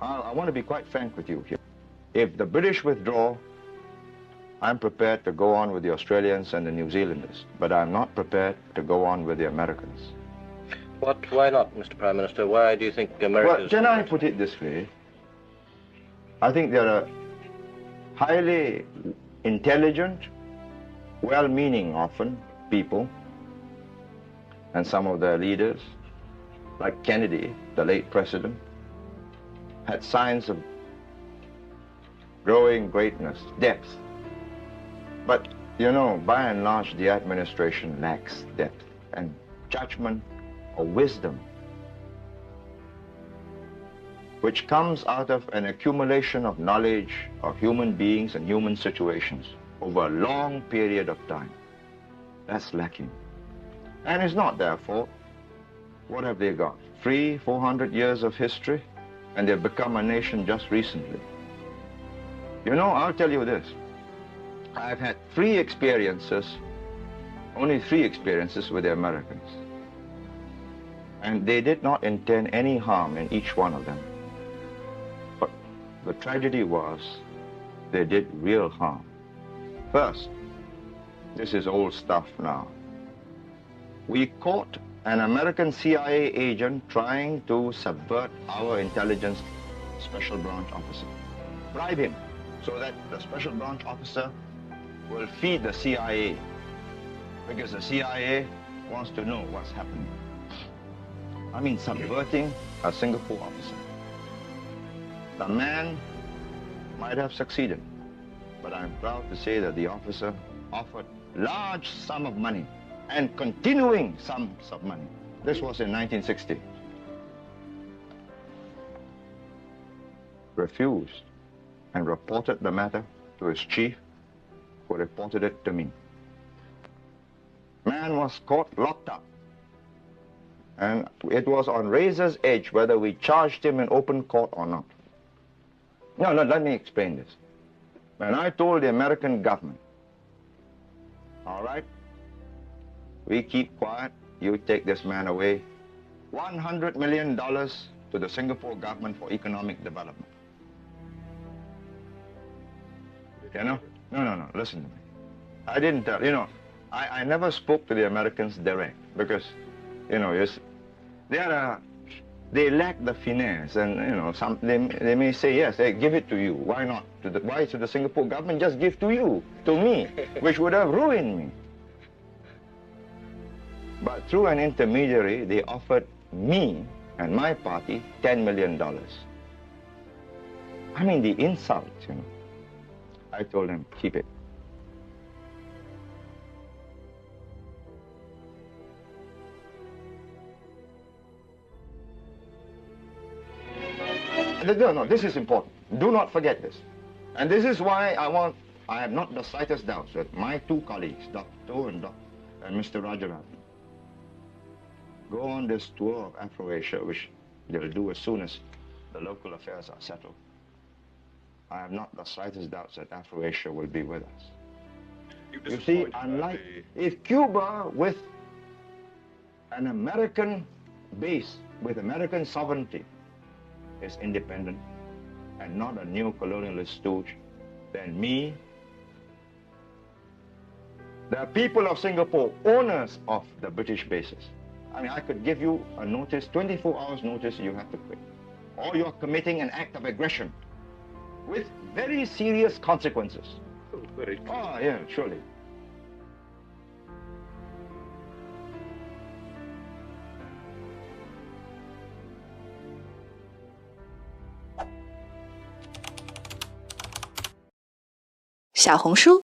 I want to be quite frank with you here. If the British withdraw, I'm prepared to go on with the Australians and the New Zealanders, but I'm not prepared to go on with the Americans. Why not, Mr. Prime Minister? Why do you think America... Well, can I put it this way? I think there are highly intelligent, well-meaning often people, and some of their leaders, like Kennedy, the late president, had signs of growing greatness, depth. But, you know, by and large, the administration lacks depth and judgment or wisdom, which comes out of an accumulation of knowledge of human beings and human situations over a long period of time. That's lacking. And it's not their fault. What have they got? 400 years of history, and they've become a nation just recently. You know, I'll tell you this. I've had only three experiences with the Americans. And they did not intend any harm in each one of them. But the tragedy was they did real harm. First, this is old stuff now. We caught an American CIA agent trying to subvert our intelligence special branch officer. Bribe him so that the special branch officer will feed the CIA, because the CIA wants to know what's happening. I mean, subverting a Singapore officer. The man might have succeeded, but I'm proud to say that the officer offered large sum of money and continuing sums of money. This was in 1960. Refused and reported the matter to his chief, who reported it to me. Man was caught, locked up. And it was on razor's edge whether we charged him in open court or not. No, let me explain this. When I told the American government, all right, we keep quiet, you take this man away, $100 million to the Singapore government for economic development. You know? No, listen to me. I didn't tell, you know, I never spoke to the Americans direct because, you know, they lack the finesse, and, you know, they may say, yes, they give it to you. Why not? Why should the Singapore government just give to you, to me, which would have ruined me? But through an intermediary, they offered me and my party $10 million. I mean, the insult, you know. I told them, keep it. No, this is important. Do not forget this. And this is why I have not the slightest doubt that my two colleagues, Dr. To and Mr. Rajaratnam, go on this tour of Afro-Asia, which they'll do as soon as the local affairs are settled. I have not the slightest doubt that Afro-Asia will be with us. You see, unlike if Cuba, with an American base, with American sovereignty, is independent and not a neo-colonialist stooge, then me, the people of Singapore, owners of the British bases, I mean, I could give you a notice, 24 hours notice, you have to quit. Or you're committing an act of aggression with very serious consequences. Oh, very true. Oh, yeah, surely.小红书